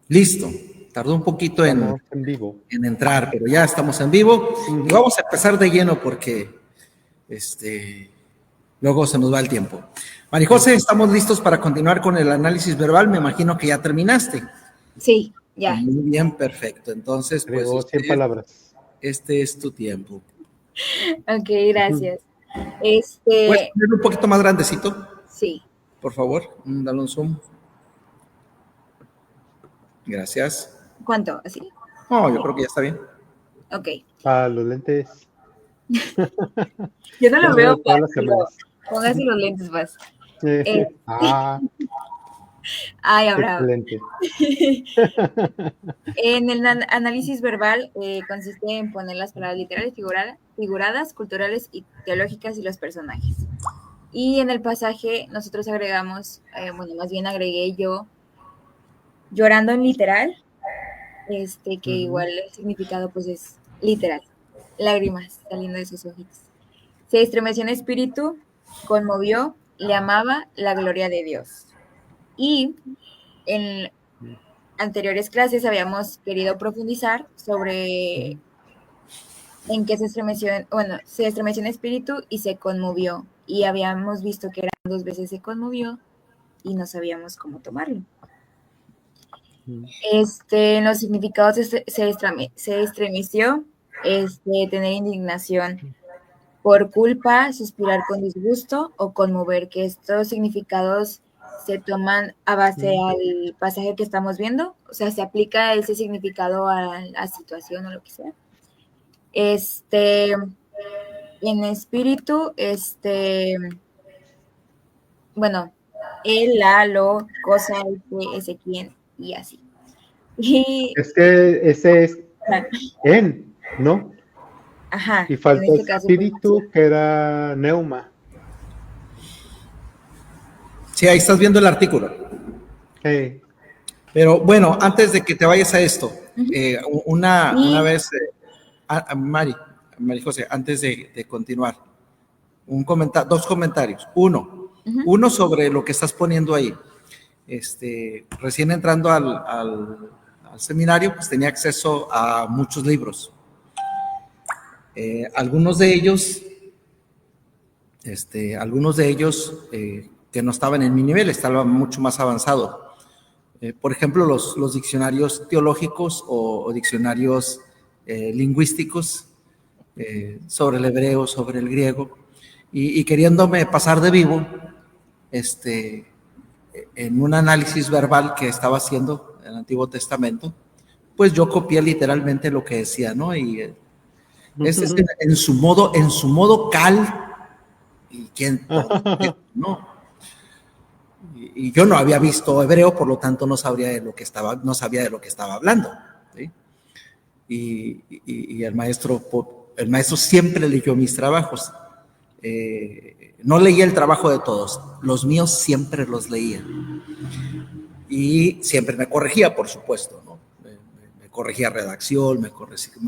Listo. Tardó un poquito en vivo. En entrar, pero ya estamos en vivo. Y vamos a empezar de lleno porque luego se nos va el tiempo. María José, estamos listos para continuar con el análisis verbal. Me imagino que ya terminaste. Sí, ya. Muy bien, perfecto. Entonces, pues 100 palabras. Este es tu tiempo. Ok, gracias. ¿Puedes ponerlo un poquito más grandecito? Sí. Por favor, dale un zoom. Gracias. ¿Cuánto? ¿Así? No, yo creo que ya está bien. Ok. Los lentes. Yo no lo veo todas las fácil. semanas. Póngase los lentes más. Ay, Abraham. excelente. En el análisis verbal consiste en poner las palabras literales, figuradas, culturales y teológicas y los personajes. Y en el pasaje nosotros agregamos, más bien agregué yo, llorando en literal, que igual el significado pues es literal, lágrimas saliendo de sus ojitos. Se estremeció en espíritu, conmovió, le amaba la gloria de Dios. Y en anteriores clases habíamos querido profundizar sobre en qué se estremeció, se estremeció en espíritu y se conmovió. Y habíamos visto que eran 2 veces se conmovió y no sabíamos cómo tomarlo. En los significados se estremeció, tener indignación, por culpa, suspirar con disgusto o conmover, que estos significados se toman a base al pasaje que estamos viendo, o sea, se aplica ese significado a la situación o lo que sea. En espíritu, él, la, lo, cosa, ese, quién, y así. Y, es que ese es en, ¿no? Ajá. Y falta en este caso, espíritu, que era neuma. Sí, ahí estás viendo el artículo. Hey. Pero bueno, antes de que te vayas a esto, una vez, Mari José, antes de continuar, 2 comentarios. Uno sobre lo que estás poniendo ahí. Recién entrando al seminario, pues tenía acceso a muchos libros. Algunos de ellos que no estaban en mi nivel, estaban mucho más avanzado. Por ejemplo, los diccionarios teológicos o diccionarios lingüísticos sobre el hebreo, sobre el griego, y queriéndome pasar de vivo, en un análisis verbal que estaba haciendo en el Antiguo Testamento, pues yo copié literalmente lo que decía, ¿no? Y es en su modo cal, y quién, ¿no? Y yo no había visto hebreo, por lo tanto no sabía de lo que estaba hablando, ¿sí? Y el maestro siempre leyó mis trabajos. No leía el trabajo de todos, los míos siempre los leía. Y siempre me corregía, por supuesto, ¿no? Me corregía redacción, me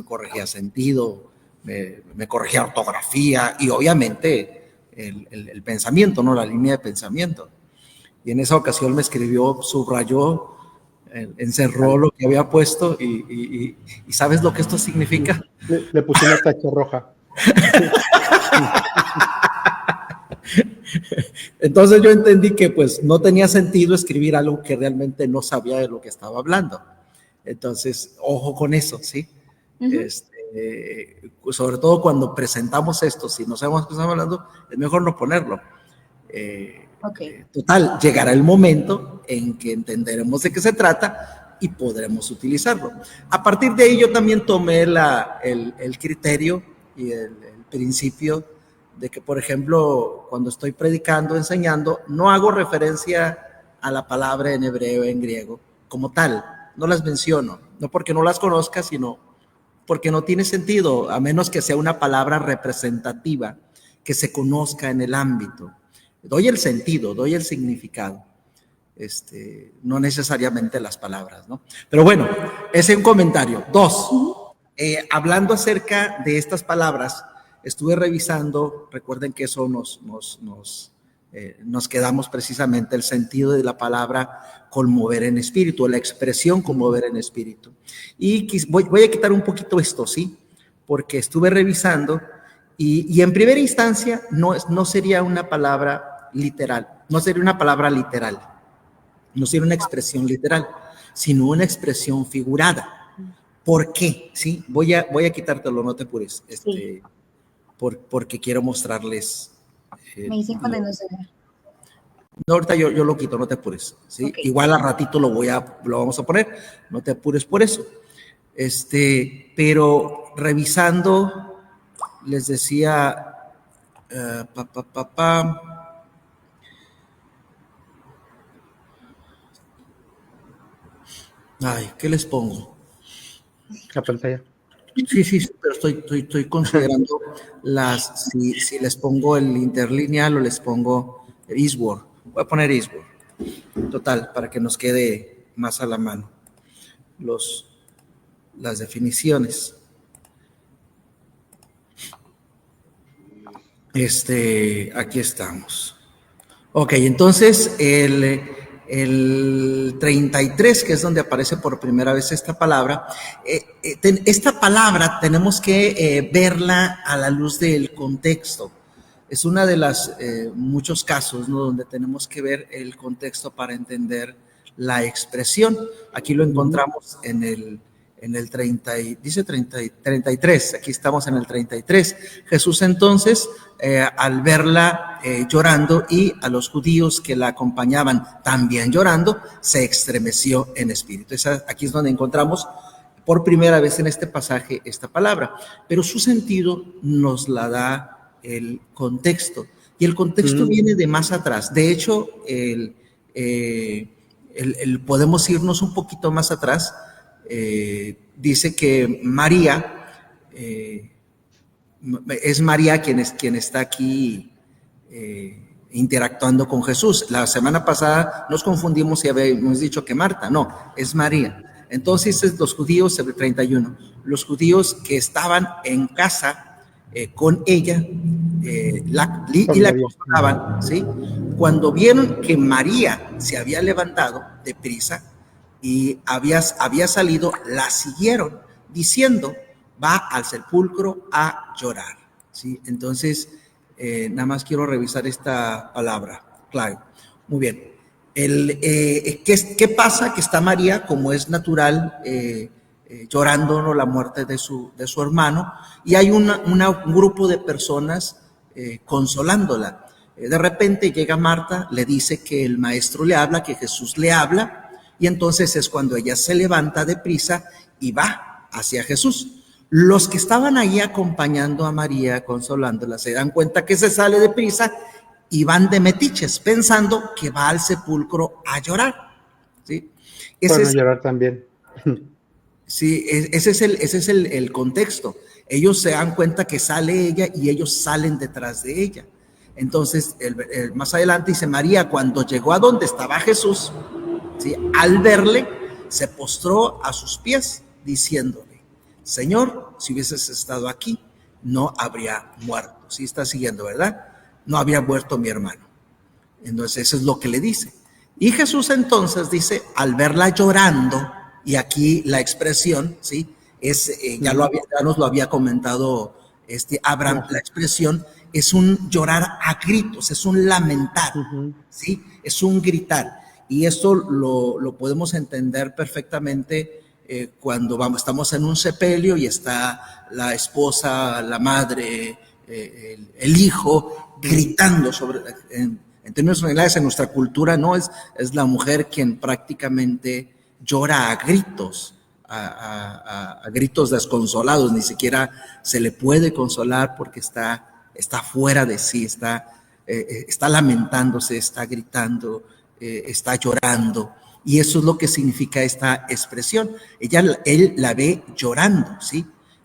corregía sentido, me corregía ortografía y obviamente el pensamiento, ¿no? La línea de pensamiento. Y en esa ocasión me escribió, subrayó, encerró lo que había puesto y ¿sabes lo que esto significa? Le puse una tacha roja. Entonces yo entendí que pues no tenía sentido escribir algo que realmente no sabía de lo que estaba hablando. Entonces, ojo con eso, ¿sí? Sobre todo cuando presentamos esto, si no sabemos qué estamos hablando, es mejor no ponerlo. Total, llegará el momento en que entenderemos de qué se trata y podremos utilizarlo. A partir de ahí yo también tomé el criterio y el principio de que, por ejemplo, cuando estoy predicando, enseñando, no hago referencia a la palabra en hebreo, en griego, como tal, no las menciono, no porque no las conozca, sino porque no tiene sentido, a menos que sea una palabra representativa que se conozca en el ámbito. Doy el sentido, doy el significado, no necesariamente las palabras, ¿no? Pero bueno, ese es un comentario. 2, hablando acerca de estas palabras, estuve revisando, recuerden que eso nos nos quedamos precisamente el sentido de la palabra conmover en espíritu, la expresión conmover en espíritu. Y voy a quitar un poquito esto, ¿sí? Porque estuve revisando y en primera instancia no sería una palabra literal, no sería una palabra literal, no sería una expresión literal, sino una expresión figurada. ¿Por qué? ¿Sí? Voy a quitártelo, no te apures, Sí. porque quiero mostrarles. Me dicen cuando no se ve. No, ahorita yo lo quito, no te apures, ¿sí? Okay. Igual al ratito lo vamos a poner, no te apures por eso. Pero revisando, les decía, ay, ¿qué les pongo? La pantalla. Sí, pero estoy considerando si les pongo el interlineal o les pongo Eastward. Voy a poner Eastward. Total, para que nos quede más a la mano las definiciones. Aquí estamos. Ok, entonces el 33, que es donde aparece por primera vez esta palabra, esta palabra tenemos que verla a la luz del contexto. Es una de las muchos casos, ¿no?, donde tenemos que ver el contexto para entender la expresión. Aquí lo encontramos en el 33, aquí estamos en el 33. Jesús entonces, al verla llorando y a los judíos que la acompañaban también llorando, se estremeció en espíritu. Aquí es donde encontramos por primera vez en este pasaje esta palabra, pero su sentido nos la da el contexto, y el contexto viene de más atrás. De hecho, podemos irnos un poquito más atrás. Dice que María, es María quien está aquí interactuando con Jesús. La semana pasada nos confundimos y habíamos dicho que Marta, no, es María. Entonces los judíos, el 31, los judíos que estaban en casa con ella la consolaban, ¿sí? Cuando vieron que María se había levantado deprisa y había salido, la siguieron diciendo, va al sepulcro a llorar, ¿sí? Entonces, nada más quiero revisar esta palabra. Claro, muy bien. ¿Qué pasa? Que está María, como es natural, llorando, ¿no?, la muerte de su hermano, y hay un grupo de personas consolándola. De repente llega Marta, le dice que el maestro le habla, que Jesús le habla, y entonces es cuando ella se levanta deprisa y va hacia Jesús. Los que estaban ahí acompañando a María, consolándola, se dan cuenta que se sale deprisa y van de metiches, pensando que va al sepulcro a llorar, ¿sí? Bueno, llorar también. Sí, ese es el contexto. Ellos se dan cuenta que sale ella y ellos salen detrás de ella. Entonces, más adelante dice, María, cuando llegó a donde estaba Jesús, ¿sí?, al verle, se postró a sus pies, diciéndole, Señor, si hubieses estado aquí, no habría muerto. ¿Sí está siguiendo, verdad? No habría muerto mi hermano. Entonces, eso es lo que le dice. Y Jesús entonces dice, al verla llorando, y aquí la expresión, ¿sí?, es, ya nos lo había comentado Abraham, la expresión es un llorar a gritos, es un lamentar, ¿sí?, es un gritar. Y esto lo podemos entender perfectamente cuando estamos en un sepelio y está la esposa, la madre, el hijo gritando en términos generales en nuestra cultura, ¿no? Es la mujer quien prácticamente llora a gritos, a gritos desconsolados. Ni siquiera se le puede consolar porque está fuera de sí, está lamentándose, está gritando, está llorando. Y eso es lo que significa esta expresión. Él la ve llorando, ¿sí?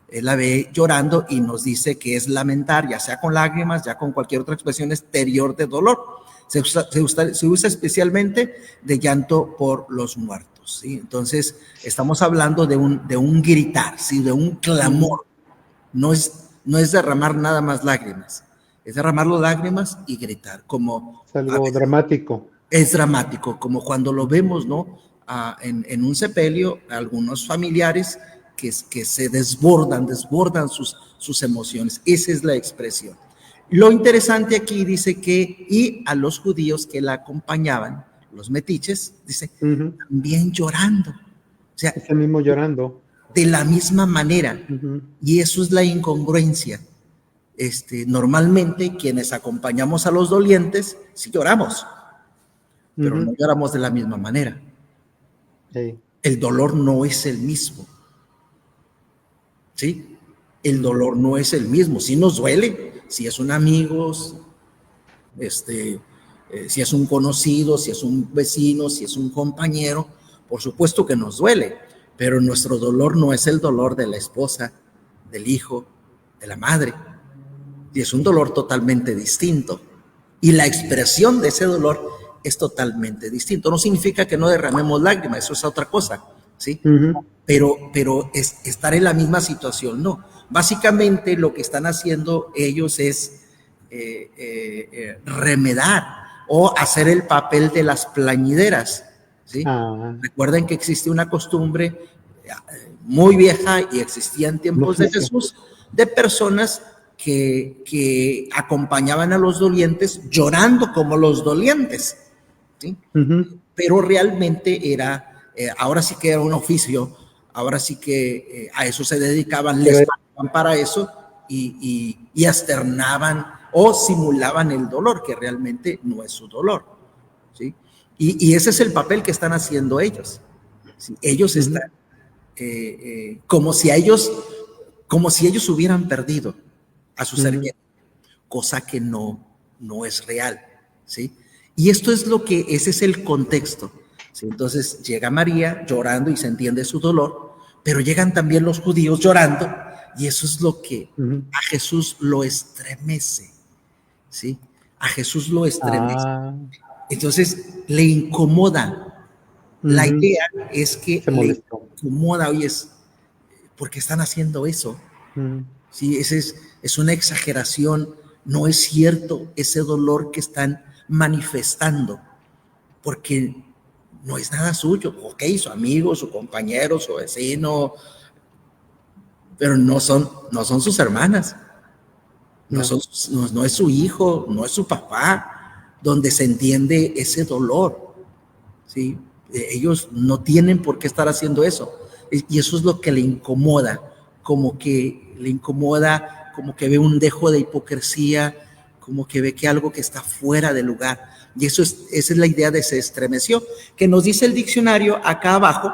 Él la ve llorando y nos dice que es lamentar, ya sea con lágrimas, ya con cualquier otra expresión exterior de dolor. Se usa especialmente de llanto por los muertos, ¿sí? Entonces, estamos hablando de un gritar, ¿sí?, de un clamor. No es derramar nada más lágrimas, es derramar las lágrimas y gritar, como Es algo dramático. es dramático, como cuando lo vemos, ¿no? En un sepelio, algunos familiares que se desbordan sus emociones. Esa es la expresión. Lo interesante aquí dice que, y a los judíos que la acompañaban, los metiches, dice, también llorando. O sea, ese mismo llorando. De la misma manera. Y eso es la incongruencia. Normalmente quienes acompañamos a los dolientes, sí lloramos, pero no lloramos de la misma manera. Sí. El dolor no es el mismo. ¿Sí? El dolor no es el mismo. Si nos duele, si es un amigo, si es un conocido, si es un vecino, si es un compañero, por supuesto que nos duele, pero nuestro dolor no es el dolor de la esposa, del hijo, de la madre. Y es un dolor totalmente distinto. Y la expresión de ese dolor es totalmente distinto. No significa que no derramemos lágrimas, eso es otra cosa, ¿sí? Pero estar en la misma situación, no. Básicamente lo que están haciendo ellos es remedar o hacer el papel de las plañideras, ¿sí? Recuerden que existe una costumbre muy vieja y existía en tiempos de Jesús, de personas que acompañaban a los dolientes llorando como los dolientes, ¿sí? Pero realmente era, ahora sí que era un oficio, ahora sí que a eso se dedicaban, les pagaban para eso y externaban o simulaban el dolor, que realmente no es su dolor, ¿sí? Y ese es el papel que están haciendo ellos, ¿sí? Ellos están como si ellos hubieran perdido a su ser querido, cosa que no es real, ¿sí? Y esto es ese es el contexto, ¿sí? Entonces llega María llorando y se entiende su dolor, pero llegan también los judíos llorando y eso es lo que a Jesús lo estremece, ¿sí? A Jesús lo estremece. Entonces le incomoda. La idea es que le incomoda, oye, ¿por qué están haciendo eso? Sí, es una exageración, no es cierto ese dolor que están manifestando, porque no es nada suyo, ok, su amigo, su compañero, su vecino, pero no son sus hermanas, no es su hijo, no es su papá, donde se entiende ese dolor, ¿sí? Ellos no tienen por qué estar haciendo eso, y eso es lo que le incomoda, como que ve un dejo de hipocresía, como que ve que algo que está fuera de lugar, y esa es la idea de se estremeció, que nos dice el diccionario acá abajo,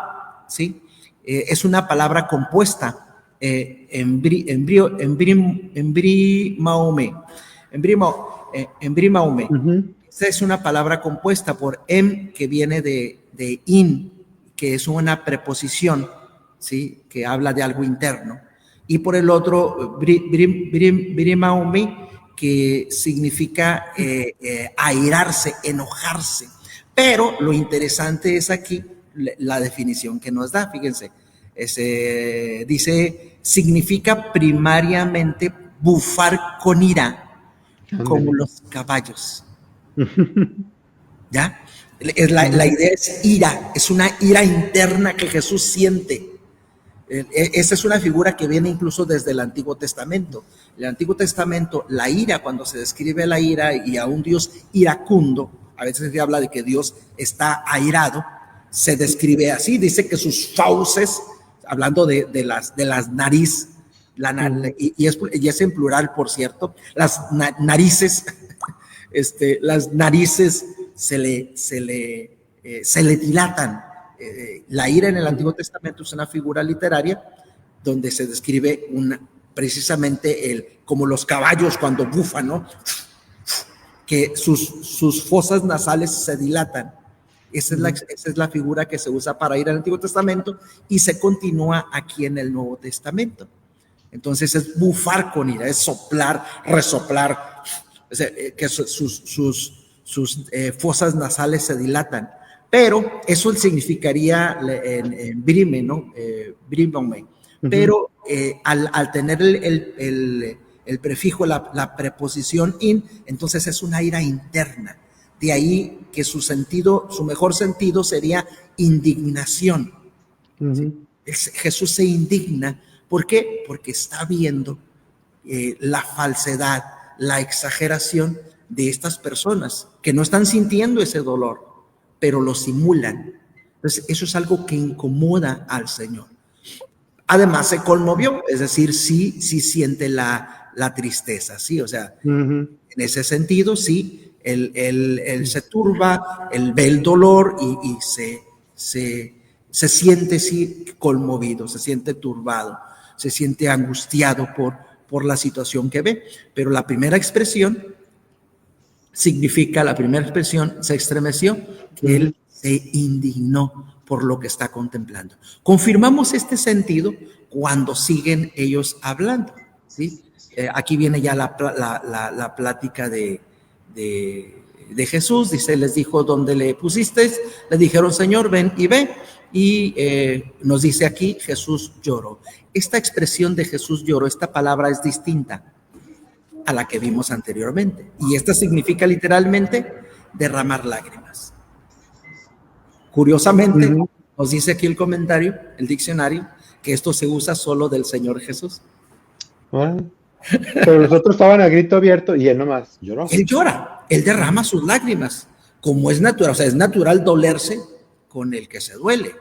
¿sí? Es una palabra compuesta, embrimaume. Esta es una palabra compuesta por que viene de in, que es una preposición, ¿sí? Que habla de algo interno, y por el otro brimaume, que significa airarse, enojarse. Pero lo interesante es aquí la definición que nos da, fíjense, dice, significa primariamente bufar con ira, como los caballos. ¿Ya? La idea es ira, es una ira interna que Jesús siente. Esa es una figura que viene incluso desde el Antiguo Testamento. En el Antiguo Testamento, la ira, cuando se describe la ira y a un Dios iracundo, a veces se habla de que Dios está airado, se describe así, dice que sus fauces, hablando de las nariz, y es en plural, por cierto, las narices, las narices se le dilatan. La ira en el Antiguo Testamento es una figura literaria donde se describe precisamente como los caballos cuando bufan, ¿no? Que sus fosas nasales se dilatan. Esa es la figura que se usa para ir al Antiguo Testamento y se continúa aquí en el Nuevo Testamento. Entonces es bufar con ira, es soplar, resoplar, que sus fosas nasales se dilatan. Pero eso significaría en brime, ¿no? Brimome. Pero al tener el prefijo, la preposición in, entonces es una ira interna. De ahí que su mejor sentido sería indignación. Ujú. Jesús se indigna. ¿Por qué? Porque está viendo la falsedad, la exageración de estas personas que no están sintiendo ese dolor, pero lo simulan. Entonces, eso es algo que incomoda al Señor. Además, se conmovió, es decir, sí siente la tristeza, ¿sí? O sea, Ujú. en ese sentido, sí, él se turba, él ve el dolor y se siente, sí, conmovido, se siente turbado, se siente angustiado por la situación que ve. Pero la primera expresión se estremeció, que él se indignó por lo que está contemplando. Confirmamos este sentido cuando siguen ellos hablando, ¿sí? Aquí viene ya la plática de Jesús. Dice, les dijo, ¿dónde le pusisteis? Le dijeron, Señor, ven y ve. Y nos dice aquí, Jesús lloró. Esta expresión de Jesús lloró, esta palabra es distinta a la que vimos anteriormente. Y esta significa literalmente derramar lágrimas. Curiosamente, Ujú. nos dice aquí el comentario, el diccionario, que esto se usa solo del Señor Jesús. Ah, pero los otros estaban a grito abierto y él nomás lloró. Él llora, él derrama sus lágrimas, como es natural. O sea, es natural dolerse con el que se duele.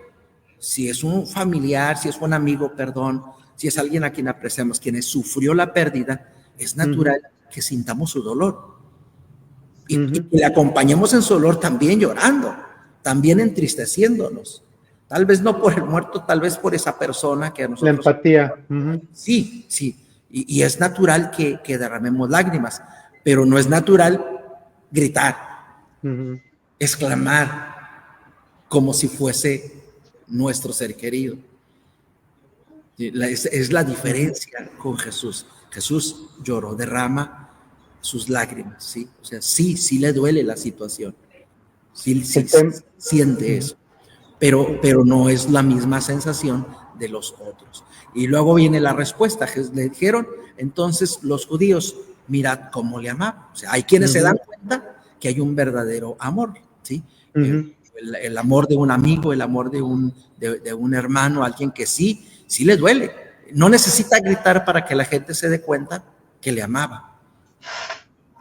Si es un familiar, si es un amigo, perdón, si es alguien a quien apreciamos, quien sufrió la pérdida, es natural que sintamos su dolor. Y que le acompañemos en su dolor también llorando, también entristeciéndonos. Tal vez no por el muerto, tal vez por esa persona que a nosotros... La empatía. Sí. Y es natural que derramemos lágrimas, pero no es natural gritar, exclamar, como si fuese nuestro ser querido. Es la diferencia con Jesús. Jesús lloró, derrama sus lágrimas, ¿sí? O sea, sí le duele la situación, sí siente eso, pero no es la misma sensación de los otros. Y luego viene la respuesta. Le dijeron, entonces los judíos, mirad cómo le amaban. O sea, hay quienes se dan cuenta que hay un verdadero amor, ¿sí? El amor de un amigo, el amor de un hermano, alguien que sí le duele. No necesita gritar para que la gente se dé cuenta que le amaba.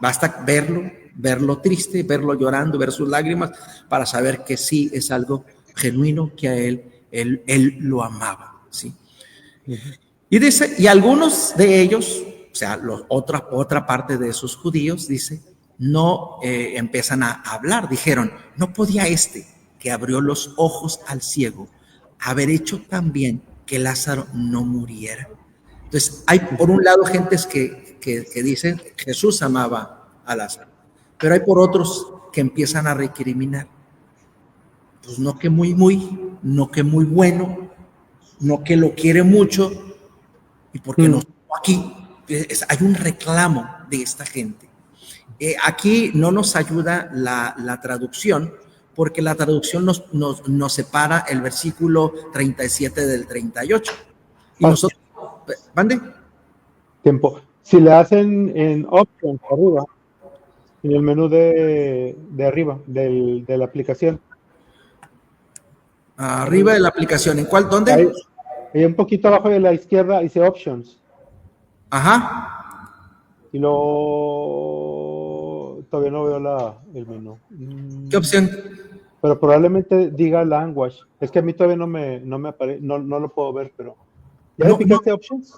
Basta verlo triste, verlo llorando, ver sus lágrimas, para saber que sí es algo genuino, que a él lo amaba, ¿sí? Y dice, y algunos de ellos, o sea, otra parte de esos judíos, dice, no empiezan a hablar. Dijeron, no podía que abrió los ojos al ciego haber hecho también que Lázaro no muriera. Entonces, hay por un lado gentes que dicen Jesús amaba a Lázaro, pero hay por otros que empiezan a recriminar. Pues no que muy, no que muy bueno, no que lo quiere mucho, y porque no estuvo aquí. Hay un reclamo de esta gente. Aquí no nos ayuda la traducción, porque la traducción nos separa el versículo 37 del 38. Y nosotros, ¿mande? Tiempo. Si le hacen en options arriba, en el menú de arriba de la aplicación. Arriba de la aplicación, ¿en cuál? ¿Dónde? Ahí un poquito abajo de la izquierda dice options. Ajá. Y luego todavía no veo el menú. ¿Qué opción? Pero probablemente diga language. Es que a mí todavía no me aparece, no lo puedo ver, pero. ¿Ya le picaste options?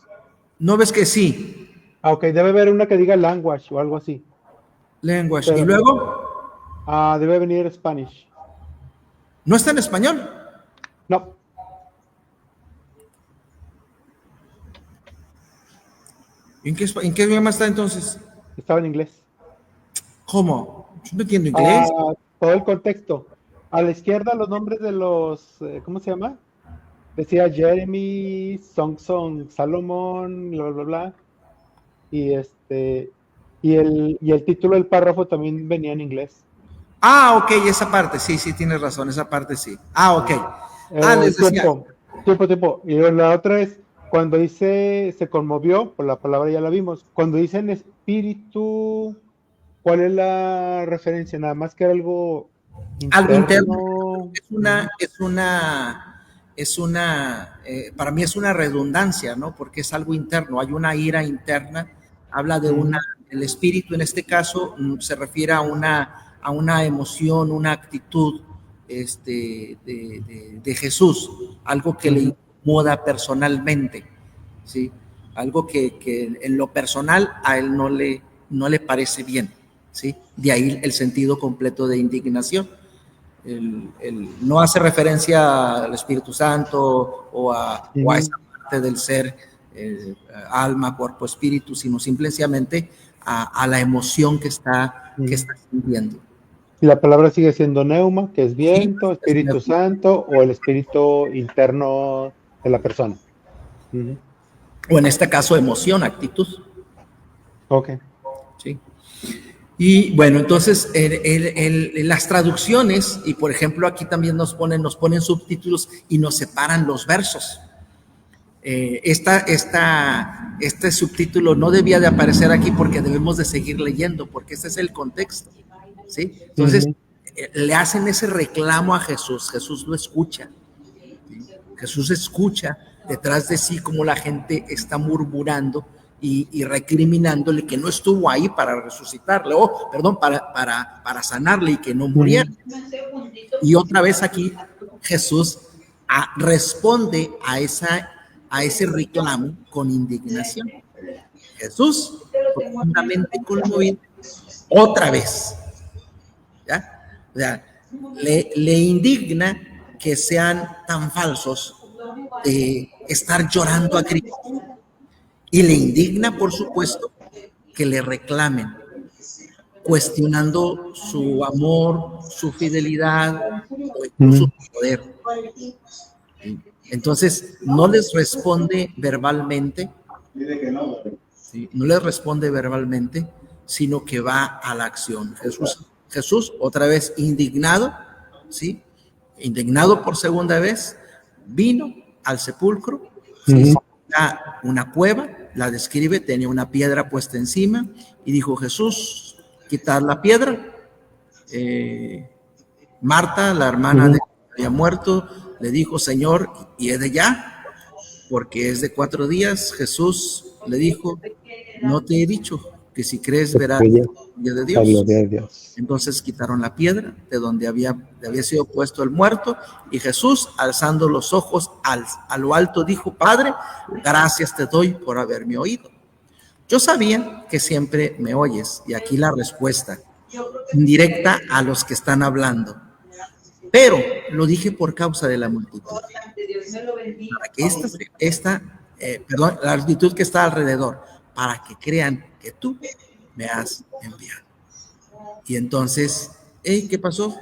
¿No ves que sí? Ok, debe haber una que diga language o algo así. Language. Pero, ¿y luego? Debe venir Spanish. ¿No está en español? No. ¿En qué idioma está entonces? Estaba en inglés. ¿Cómo? Yo no entiendo inglés. Todo el contexto. A la izquierda los nombres de los, ¿cómo se llama? Decía Jeremy, Song, Salomón, bla, bla, bla. Y el título del párrafo también venía en inglés. Ok, esa parte, sí, tienes razón, esa parte sí. Ok. Les decía. Tiempo. Y la otra es, cuando dice se conmovió, por la palabra ya la vimos. Cuando dicen espíritu, ¿cuál es la referencia? Nada más que era algo Algo interno. interno. Para mí es una redundancia, ¿no? Porque es algo interno, hay una ira interna, habla de el espíritu en este caso se refiere a una emoción, una actitud de Jesús, algo que le incomoda personalmente, ¿sí? Algo que en lo personal a él no le parece bien, ¿sí? De ahí el sentido completo de indignación. No hace referencia al Espíritu Santo o a esa parte del ser, alma, cuerpo, espíritu, sino simplemente a la emoción que está sintiendo. Y la palabra sigue siendo neuma, que es viento, Sí, Espíritu Santo o el espíritu interno de la persona. O en este caso, emoción, actitud. Ok. Sí. Y bueno, entonces las traducciones, y por ejemplo aquí también nos ponen subtítulos y nos separan los versos. Este subtítulo no debía de aparecer aquí porque debemos de seguir leyendo, porque ese es el contexto, ¿sí? Entonces, le hacen ese reclamo a Jesús. Jesús lo escucha, ¿sí? Jesús escucha detrás de sí como la gente está murmurando y recriminándole que no estuvo ahí para resucitarle, para sanarle y que no muriera. Y otra vez aquí Jesús responde a ese reclamo con indignación. Jesús, profundamente conmovido, otra vez, ¿ya? O sea, le indigna que sean tan falsos de estar llorando a Cristo. Y le indigna, por supuesto, que le reclamen, cuestionando su amor, su fidelidad o incluso su poder. Entonces, no les responde verbalmente, ¿sí? No les responde verbalmente, sino que va a la acción. Jesús otra vez indignado, ¿sí? Indignado por segunda vez, vino al sepulcro, ¿sí? Una cueva, la describe, tenía una piedra puesta encima y dijo: Jesús, quitar la piedra. Marta, la hermana de que había muerto, le dijo: Señor, ¿y es de ya? Porque es de 4 días. Jesús le dijo: no te he dicho que si crees verás la gloria de Dios. Entonces quitaron la piedra de donde había sido puesto el muerto, y Jesús, alzando los ojos a lo alto, dijo: Padre, gracias te doy por haberme oído. Yo sabía que siempre me oyes. Y aquí la respuesta indirecta a los que están hablando. Pero lo dije por causa de la multitud, para que la multitud que está alrededor, para que crean que tú me has enviado. Y entonces, ¿qué pasó?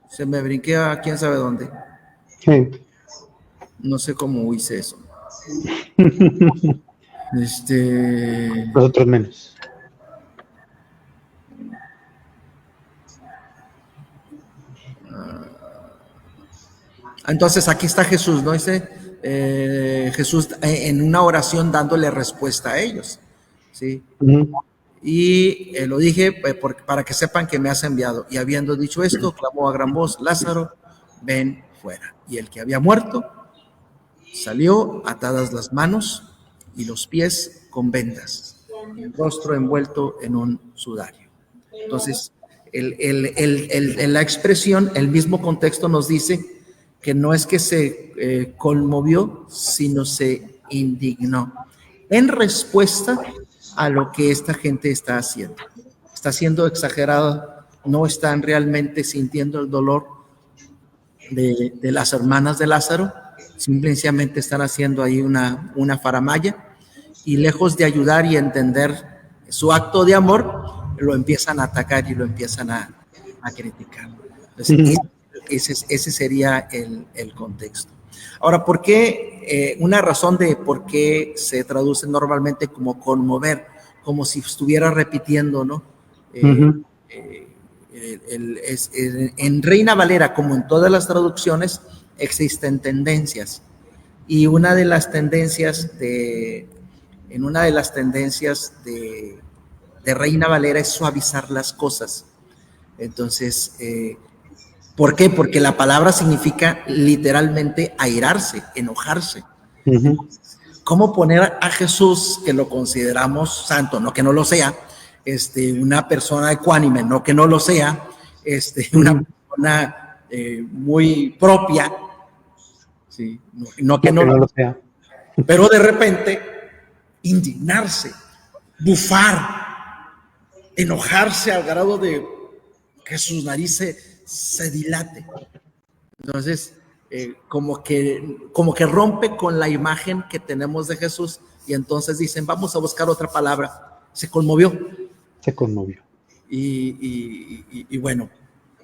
Se me brinqué a quién sabe dónde. Sí. No sé cómo hice eso. Nosotros menos. Entonces aquí está Jesús, ¿no? Dice Jesús en una oración dándole respuesta a ellos, ¿sí? Y lo dije para que sepan que me has enviado. Y habiendo dicho esto, clamó a gran voz: Lázaro, ven fuera. Y el que había muerto salió, atadas las manos y los pies con vendas, y el rostro envuelto en un sudario. Entonces, la expresión, el mismo contexto nos dice que no es que se conmovió, sino se indignó en respuesta a lo que esta gente está haciendo. Está siendo exagerado, no están realmente sintiendo el dolor de las hermanas de Lázaro, simplemente están haciendo ahí una faramalla, y lejos de ayudar y entender su acto de amor, lo empiezan a atacar y lo empiezan a criticar. Entonces, ese sería el contexto. Ahora, ¿por qué? Una razón de por qué se traduce normalmente como conmover, como si estuviera repitiendo, ¿no? En Reina Valera, como en todas las traducciones, existen tendencias. Y una de las tendencias de Reina Valera es suavizar las cosas. Entonces, ¿por qué? Porque la palabra significa literalmente airarse, enojarse. ¿Cómo poner a Jesús, que lo consideramos santo, no que no lo sea, una persona ecuánime, no que no lo sea, una persona muy propia, ¿sí? No que no lo sea, pero de repente indignarse, bufar, enojarse al grado de que su nariz se dilate? Entonces, como que rompe con la imagen que tenemos de Jesús, y entonces dicen, vamos a buscar otra palabra. Se conmovió. Y bueno,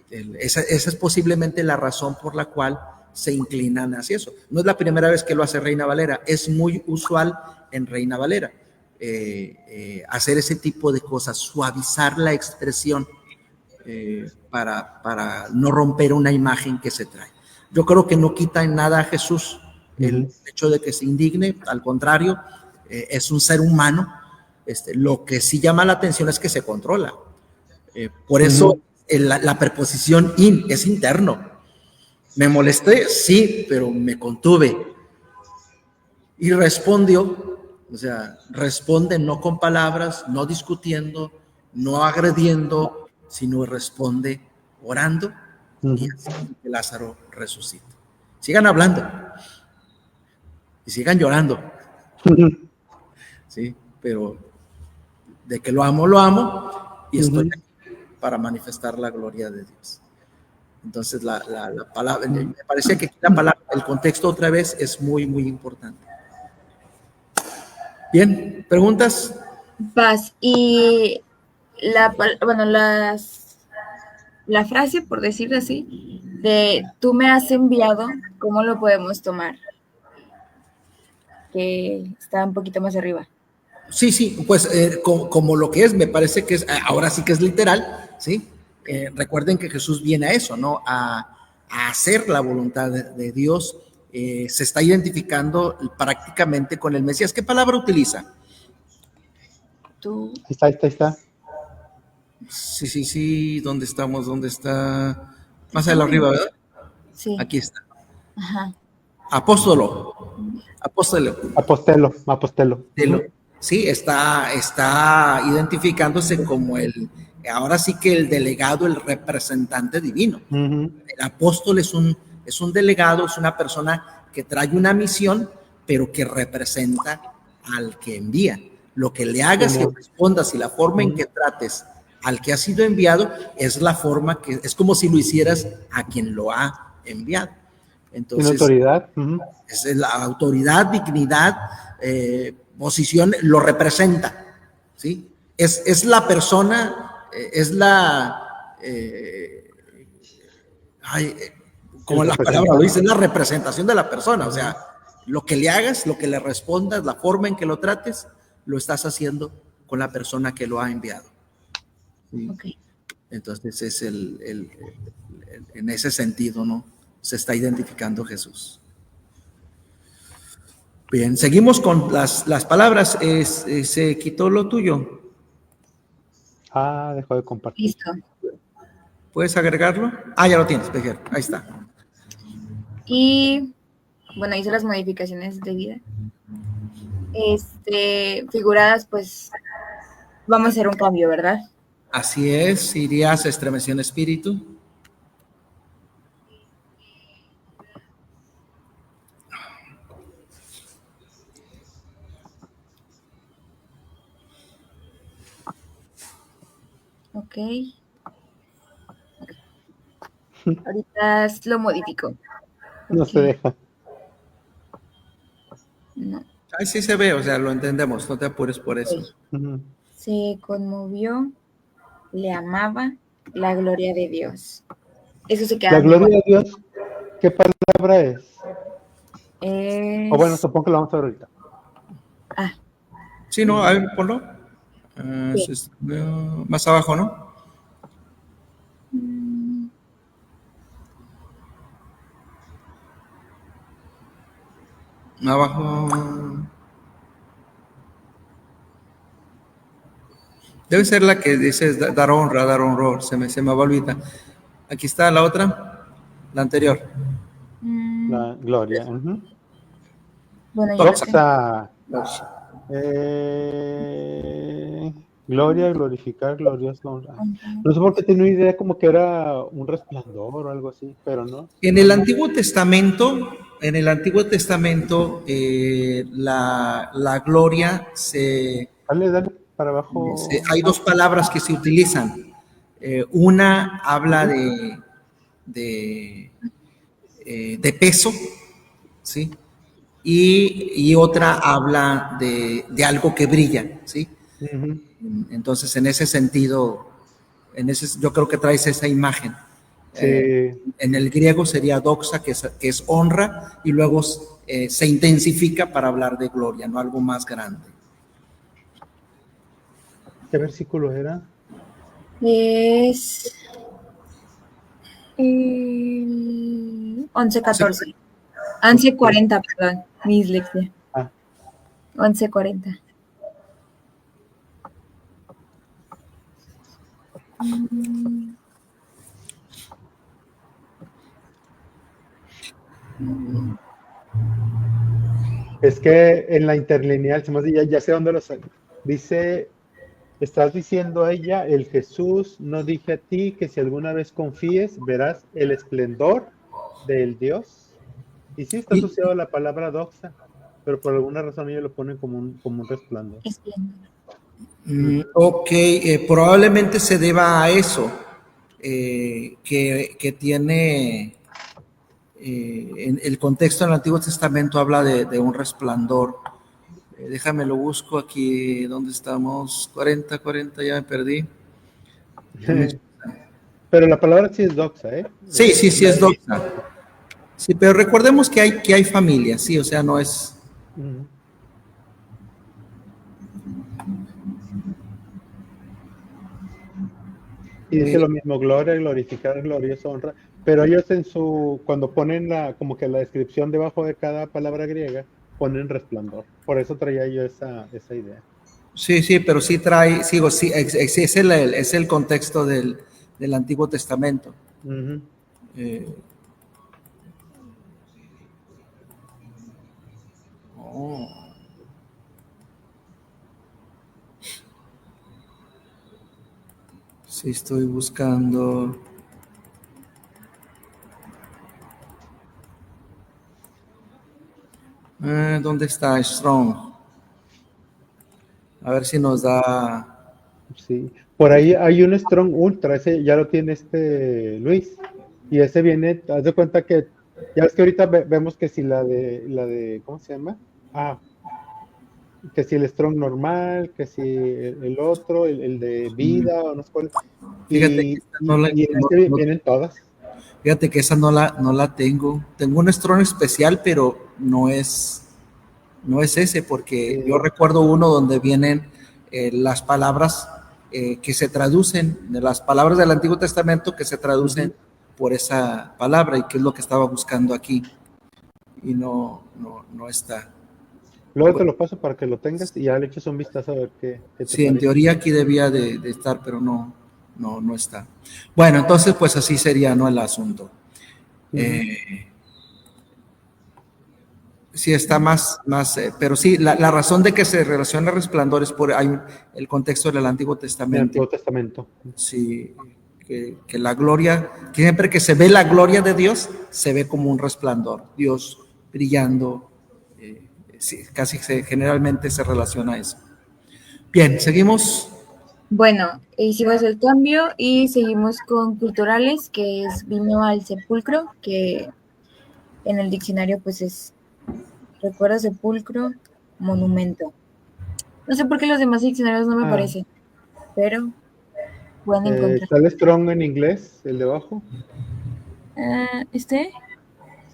esa es posiblemente la razón por la cual se inclinan hacia eso. No es la primera vez que lo hace Reina Valera, es muy usual en Reina Valera hacer ese tipo de cosas, suavizar la expresión para no romper una imagen que se trae. Yo creo que no quita en nada a Jesús el hecho de que se indigne, al contrario, es un ser humano. Lo que sí llama la atención es que se controla. Por eso la preposición in es interno. Me molesté, sí, pero me contuve. Y respondió, o sea, responde no con palabras, no discutiendo, no agrediendo, sino responde orando, y así que Lázaro resucita. Sigan hablando y sigan llorando, ¿sí? Pero de que lo amo y estoy aquí para manifestar la gloria de Dios. Entonces la palabra, me parece que la palabra, el contexto otra vez es muy, muy importante. Bien, ¿preguntas? Paz. Y la frase, por decirlo así, de tú me has enviado, ¿cómo lo podemos tomar? Que está un poquito más arriba. Sí, pues como lo que es, me parece que es, ahora sí que es literal, ¿sí? Recuerden que Jesús viene a eso, ¿no? A hacer la voluntad de Dios. Se está identificando prácticamente con el Mesías. ¿Qué palabra utiliza? Tú. Ahí está. Sí, ¿dónde estamos? ¿Dónde está? Más allá arriba, ¿verdad? Sí. Aquí está. Ajá. Apóstolo. Sí, está identificándose como ahora sí que el delegado, el representante divino. El apóstol es un delegado, es una persona que trae una misión, pero que representa al que envía. Lo que le hagas y respondas y la forma en que trates al que ha sido enviado es la forma que es como si lo hicieras a quien lo ha enviado. Entonces, autoridad. Es la autoridad, dignidad, posición, lo representa, ¿sí? Es la persona, es la, como la palabra lo dice, es la representación de la persona, o sea, lo que le hagas, lo que le respondas, la forma en que lo trates, lo estás haciendo con la persona que lo ha enviado. ¿Sí? Okay. Entonces es en ese sentido, ¿no? Se está identificando Jesús. Bien, seguimos con las palabras. Se quitó lo tuyo. Dejó de compartir. Listo. ¿Puedes agregarlo? Ya lo tienes, perfecto. Ahí está. Y bueno, hice las modificaciones de vida. Figuradas, pues vamos a hacer un cambio, ¿verdad? Así es, irías, estremeció en espíritu. Ok. Ahorita lo modifico. No se deja. No. Sí se ve, o sea, lo entendemos, no te apures por eso. Se conmovió, le amaba la gloria de Dios. Eso se queda. La gloria de Dios, ¿qué palabra es? O bueno, supongo que lo vamos a ver ahorita. Sí, no, a ver, ponlo. Sí. Más abajo, ¿no? Abajo. Debe ser la que dice dar honra, se me va a olvidar. Aquí está la otra, la anterior. La gloria. Ujú. Bueno, ya Doxa. está. Doxa. Gloria, glorificar, glorioso, honra. No sé por qué tenía una idea como que era un resplandor o algo así, pero no. En el Antiguo Testamento, la gloria Dale para abajo. hay dos palabras que se utilizan. Una habla de, de peso, ¿sí? Y otra habla de algo que brilla, ¿sí? Ujú. Entonces, en ese sentido, yo creo que traes esa imagen. Sí. En el griego sería doxa, que es honra, y luego se intensifica para hablar de gloria, no algo más grande. ¿Qué versículo era? Es 11:14. 11:40, perdón, mi dislexia. 11:40. Es que en la interlineal, ya sé dónde lo sé. Dice, estás diciendo a ella, el Jesús, no dije a ti que si alguna vez confíes, verás el esplendor del Dios. Y sí está asociado a la palabra doxa, pero por alguna razón ellos lo ponen como un resplandor. Ok, probablemente se deba a eso, que tiene, en el contexto del Antiguo Testamento habla de un resplandor. Déjame lo busco aquí, ¿dónde estamos? 40, ya me perdí. Pero la palabra sí es doxa, ¿eh? Sí, es doxa. Sí, pero recordemos que hay familias, sí, o sea, no es... Y dice lo mismo, gloria, glorificar, glorioso, honra. Pero ellos cuando ponen como que la descripción debajo de cada palabra griega, ponen resplandor. Por eso traía yo esa idea. Sí, pero sí trae, es el contexto del Antiguo Testamento. Sí, estoy buscando. ¿Dónde está Strong? A ver si nos da. Sí, por ahí hay un Strong Ultra, ese ya lo tiene Luis. Y ese viene, haz de cuenta que, ya ves que ahorita vemos que si la de, ¿cómo se llama? Que si el Strong normal, que si el otro, el de vida, o no sé cuál. Fíjate que Y en este vienen todas. Fíjate que esa no la tengo. Tengo un Strong especial, pero no es ese, porque yo recuerdo uno donde vienen las palabras que se traducen, de las palabras del Antiguo Testamento que se traducen por esa palabra, y que es lo que estaba buscando aquí. Y no está. Luego te lo paso para que lo tengas y ya le eches un vistazo a ver qué te Sí, en parece. teoría aquí debía de estar, pero no está. Bueno, entonces pues así sería, ¿no?, el asunto. Sí, está más pero sí, la razón de que se relaciona resplandor es por el contexto del Antiguo Testamento. El Antiguo Testamento. Sí, que la gloria, que siempre que se ve la gloria de Dios, se ve como un resplandor, Dios brillando. Sí, generalmente se relaciona a eso. Bien, seguimos. Bueno, hicimos el cambio y seguimos con culturales, que es vino al sepulcro, que en el diccionario pues es, recuerda sepulcro, monumento. No sé por qué los demás diccionarios no me parecen, pero pueden encontrar. ¿Sale Strong en inglés, el de abajo?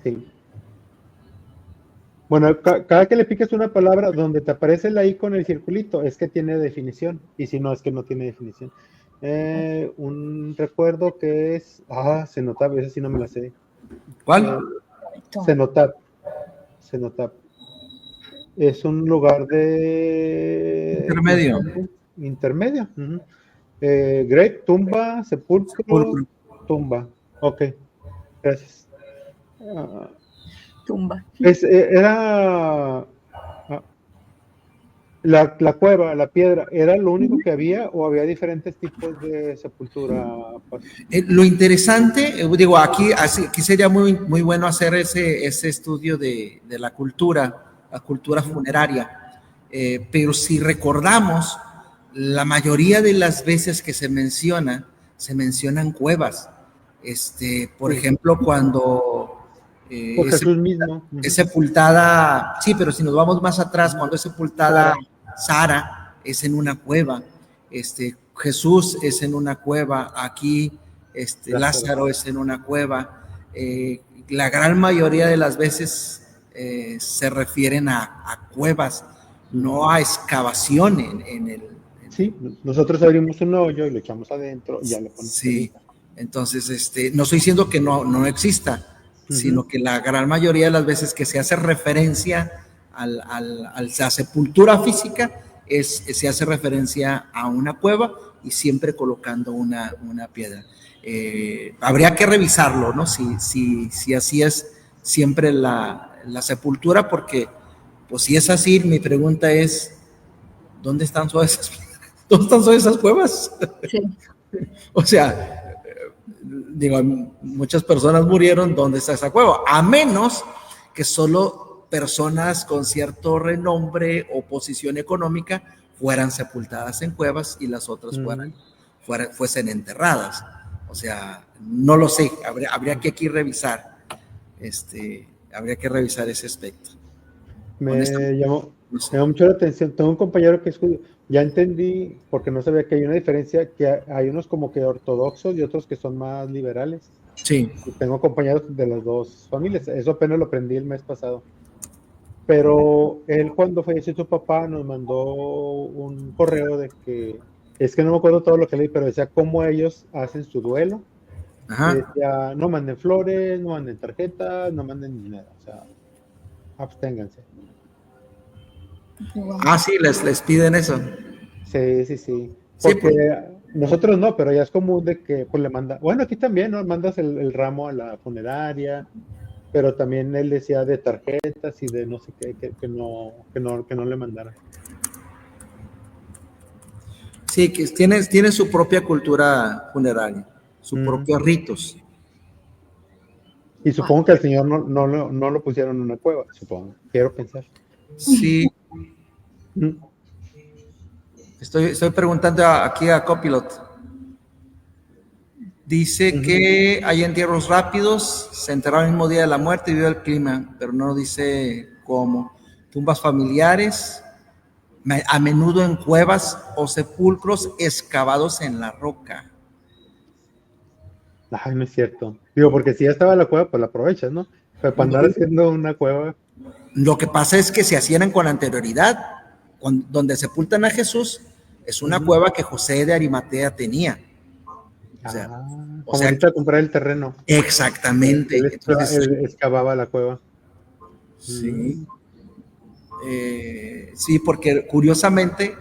Sí. Bueno, cada que le piques una palabra donde te aparece la I con el circulito, es que tiene definición. Y si no, es que no tiene definición. Un recuerdo que es... cenotap, esa sí no me la sé. ¿Cuál? Cenotap. es un lugar de Intermedio. intermedio. Grave, tumba, sepulcro, Sepulcro. tumba. Ok, gracias. Ah, Tumba. era la cueva, la piedra, ¿era lo único que había o había diferentes tipos de sepultura? Lo interesante, digo, aquí sería muy, muy bueno hacer ese estudio de la cultura funeraria. Pero si recordamos, la mayoría de las veces que se mencionan cuevas. Por ejemplo, cuando Por Jesús mismo. es sepultada, sí, pero si nos vamos más atrás, cuando es sepultada Sara, es en una cueva. Jesús es en una cueva. Aquí, Lázaro es en una cueva. La gran mayoría de las veces se refieren a cuevas, no a excavación en el. Sí, nosotros abrimos un hoyo y lo echamos adentro y ya le ponemos. Sí, entonces, no estoy diciendo que no exista, sino que la gran mayoría de las veces que se hace referencia a la sepultura física, se hace referencia a una cueva y siempre colocando una piedra. Habría que revisarlo, ¿no? Si así es siempre la sepultura, porque, pues si es así, mi pregunta es, ¿dónde están todas esas cuevas? Sí. O sea, digo, muchas personas murieron, ¿dónde está esa cueva? A menos que solo personas con cierto renombre o posición económica fueran sepultadas en cuevas y las otras fuesen enterradas. O sea, no lo sé, habría que aquí revisar, habría que revisar ese aspecto. Me llamó mucho la atención. Tengo un compañero que es judío. Ya entendí, porque no sabía que hay una diferencia, que hay unos como que ortodoxos y otros que son más liberales. Sí. Y tengo compañeros de las dos familias. Eso apenas lo aprendí el mes pasado. Pero él, cuando falleció su papá, nos mandó un correo de que, es que no me acuerdo todo lo que leí, pero decía cómo ellos hacen su duelo. Decía, no manden flores, no manden tarjetas, no manden nada. O sea, absténganse. Sí, les piden eso. Sí. Porque nosotros no, pero ya es común de que pues le manda, bueno, aquí también, ¿no? Mandas el ramo a la funeraria, pero también él decía de tarjetas y de no sé qué, que no le mandara. Sí, que tiene su propia cultura funeraria, sus propios ritos. Y supongo que al señor no lo pusieron en una cueva, supongo, quiero pensar. Sí. Estoy preguntando aquí a Copilot. Dice que hay entierros rápidos, se enterraron el mismo día de la muerte y vio el clima, pero no dice cómo. Tumbas familiares, a menudo en cuevas o sepulcros excavados en la roca. Ay, no es cierto. Digo, porque si ya estaba la cueva, pues la aprovechas, ¿no? Pero para andar haciendo una cueva. Lo que pasa es que se hacían con anterioridad. Donde sepultan a Jesús es una cueva que José de Arimatea tenía. Como ahorita comprar el terreno. Exactamente. Él excavaba la cueva. Sí. Sí, porque curiosamente,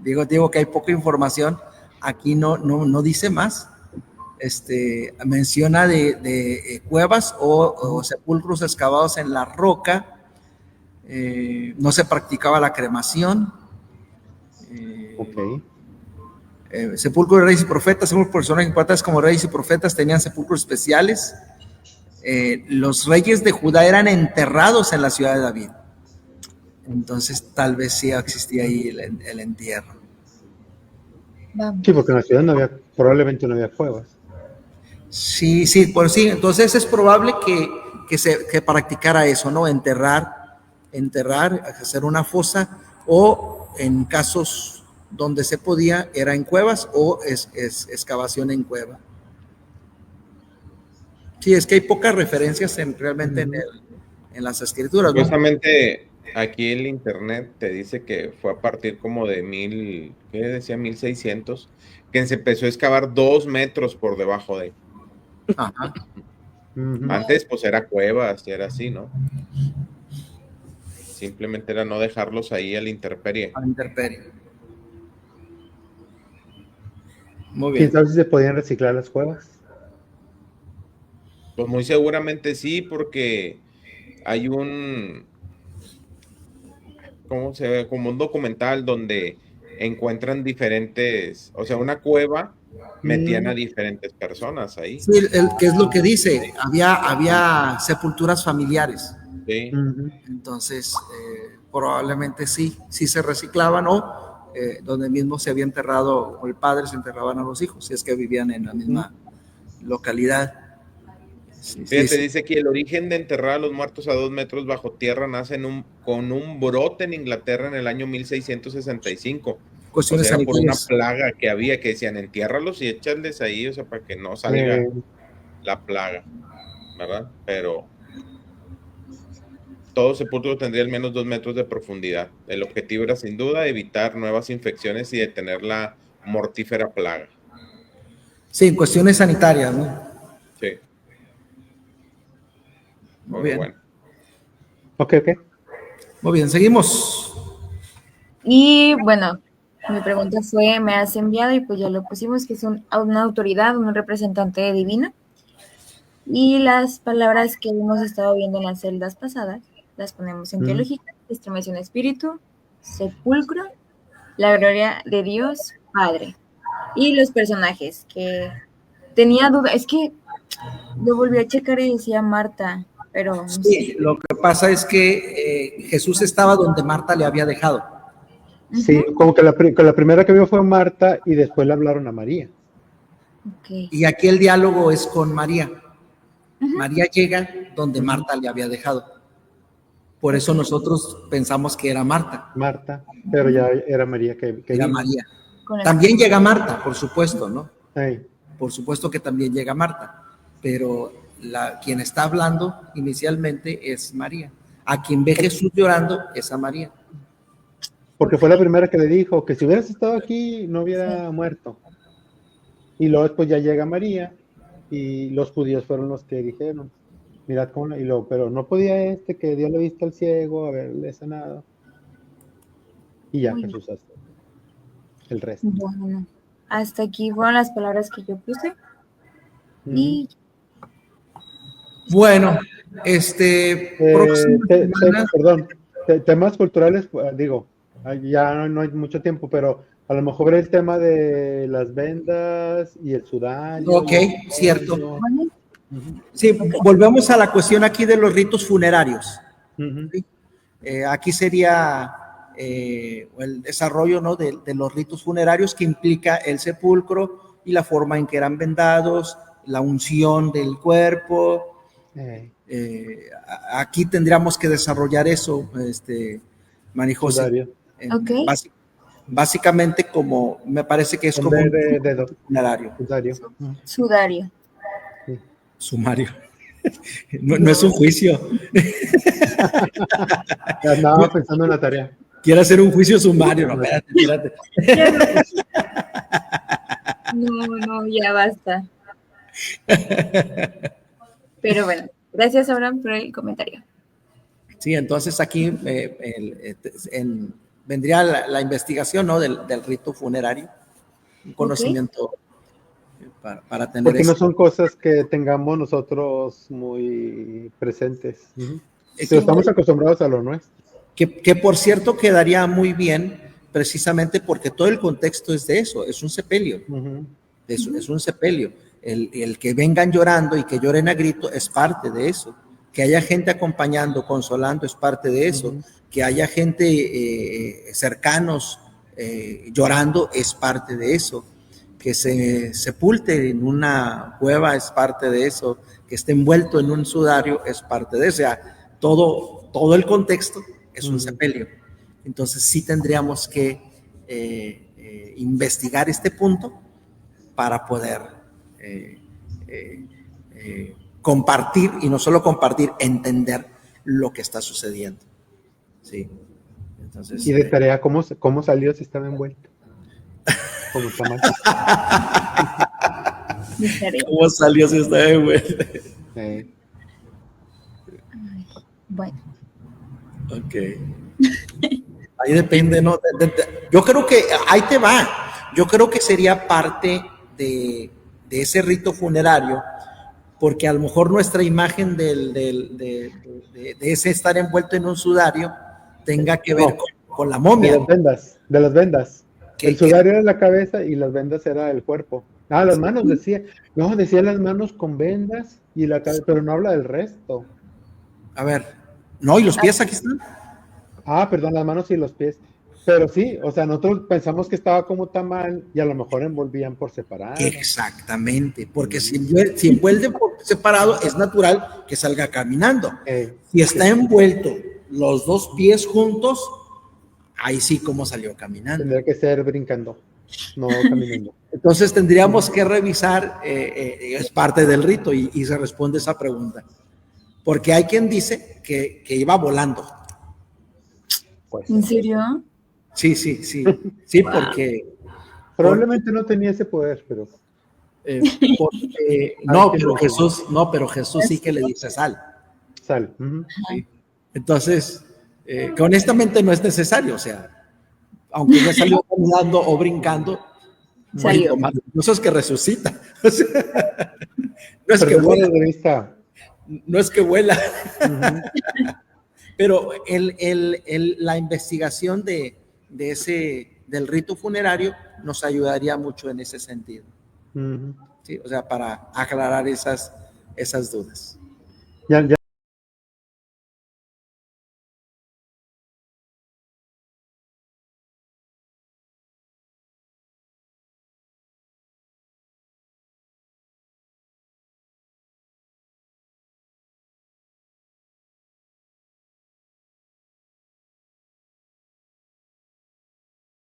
digo que hay poca información. Aquí no dice más. Menciona de cuevas o sepulcros excavados en la roca. No se practicaba la cremación. Sepulcro de reyes y profetas, sepulcros personas importantes como reyes y profetas tenían sepulcros especiales. Los reyes de Judá eran enterrados en la ciudad de David. Entonces tal vez sí existía ahí el entierro. Sí, porque en la ciudad probablemente no había cuevas. Sí, entonces es probable que practicara eso, ¿no? Enterrar, hacer una fosa, o en casos donde se podía, era en cuevas o excavación en cueva. Sí, es que hay pocas referencias realmente en las escrituras, ¿no? Justamente aquí el internet te dice que fue a partir como de 1600, que se empezó a excavar 2 metros por debajo de. Antes pues era cuevas y era así, ¿no? simplemente era no dejarlos ahí a la intemperie. A la intemperie. Muy ¿Quién bien. sabe si se podían reciclar las cuevas? Pues muy seguramente sí, porque hay como un documental donde encuentran diferentes, o sea, una cueva metían a diferentes personas ahí. Sí, ¿qué es lo que dice? Había sepulturas familiares. Sí. Ujú. Entonces, probablemente sí se reciclaban o donde mismo se había enterrado, o el padre se enterraban a los hijos, si es que vivían en la misma localidad. Sí, Fíjate, sí. dice que el origen de enterrar a los muertos a 2 metros bajo tierra nace con un brote en Inglaterra en el año 1665. O Cuestiones sea, era por una sanitarias. plaga que había que decían, entiérralos y échales ahí, o sea, para que no salga la plaga, ¿verdad? Pero todo sepulcro tendría al menos 2 metros de profundidad. El objetivo era sin duda evitar nuevas infecciones y detener la mortífera plaga. Sí, en cuestiones sanitarias, ¿no? Sí. Muy Muy bien. bueno. Ok. Muy bien, seguimos. Y bueno, mi pregunta fue, me has enviado y pues ya lo pusimos, que es una autoridad, un representante divino. Y las palabras que hemos estado viendo en las celdas pasadas, las ponemos en teológica, estimación espíritu, sepulcro, la gloria de Dios, Padre. Y los personajes, que tenía duda, es que lo volví a checar y decía Marta, pero no Sí, sé. lo que pasa es que Jesús estaba donde Marta le había dejado. Sí, como que la primera que vio fue Marta y después le hablaron a María. Okay. Y aquí el diálogo es con María. María llega donde Marta le había dejado. Por eso nosotros pensamos que era Marta. Marta, pero ya era María que Era vino. María. También llega Marta, por supuesto, ¿no? Hey. Por supuesto que también llega Marta, pero quien está hablando inicialmente es María. A quien ve Jesús llorando es a María. Porque fue la primera que le dijo que si hubieras estado aquí no hubiera muerto. Y luego después ya llega María y los judíos fueron los que dijeron, mirad cómo, y luego, pero no podía que Dios le visto al ciego, haberle sanado. Y ya Jesús hace el resto. Bueno, hasta aquí fueron las palabras que yo puse. Y bueno, próxima semana. Perdón, temas culturales, digo, ya no hay mucho tiempo, pero a lo mejor el tema de las vendas y el sudario. Ok, cierto. Sí, volvemos a la cuestión aquí de los ritos funerarios. ¿Sí? Aquí sería el desarrollo, ¿no?, de los ritos funerarios, que implica el sepulcro y la forma en que eran vendados, la unción del cuerpo. Aquí tendríamos que desarrollar eso, María José. Okay. Básicamente, como me parece que es como un funerario. Sudario. Sumario. No es un juicio. Andaba pensando en la tarea. Quiero hacer un juicio sumario. No, espérate. No, ya basta. Pero bueno, gracias, Abraham, por el comentario. Sí, entonces aquí vendría la investigación, ¿no?, del rito funerario, un conocimiento para tener. Porque no son cosas que tengamos nosotros muy presentes. Estamos acostumbrados a lo nuestro. Que por cierto quedaría muy bien, precisamente porque todo el contexto es de eso, es un sepelio. Es un sepelio. El que vengan llorando y que lloren a grito es parte de eso. Que haya gente acompañando, consolando, es parte de eso. Que haya gente cercanos llorando, es parte de eso. Que se sepulte en una cueva, es parte de eso. Que esté envuelto en un sudario, es parte de eso. O sea, todo el contexto es un sepelio. Entonces sí tendríamos que investigar este punto para poder compartir, y no solo compartir, entender lo que está sucediendo. Sí. Entonces, y de tarea, ¿cómo salió si estaba envuelto? Como tamal. ¿Cómo salió si estaba envuelto? Bueno. Ok. Ahí depende, ¿no? Yo creo que, ahí te va, yo creo que sería parte de ese rito funerario, porque a lo mejor nuestra imagen de ese estar envuelto en un sudario tenga que ver con la momia. De las vendas. Que El sudario era la cabeza y las vendas era el cuerpo. Ah, las manos decía. No, decía las manos con vendas y la cabeza, pero no habla del resto. A ver, no, y los pies aquí están. Ah, perdón, las manos y los pies. Pero sí, o sea, nosotros pensamos que estaba como tamal y a lo mejor envolvían por separado. Exactamente, porque si envuelve por separado, es natural que salga caminando. Si está envuelto los dos pies juntos, ahí sí como salió caminando. Tendría que ser brincando, no caminando. Entonces tendríamos que revisar, es parte del rito y se responde esa pregunta. Porque hay quien dice que iba volando. Pues, ¿En serio? Sí, wow. Probablemente no tenía ese poder, pero... pero Jesús sí que le dice sal. Sal. ¿Sí? Entonces, que honestamente no es necesario, o sea, aunque ya salió caminando o brincando, salió. Maravilloso es que resucita. O sea, no es que vuela. No es que vuela. Pero la investigación del rito funerario nos ayudaría mucho en ese sentido. ¿Sí? O sea, para aclarar esas dudas. Ya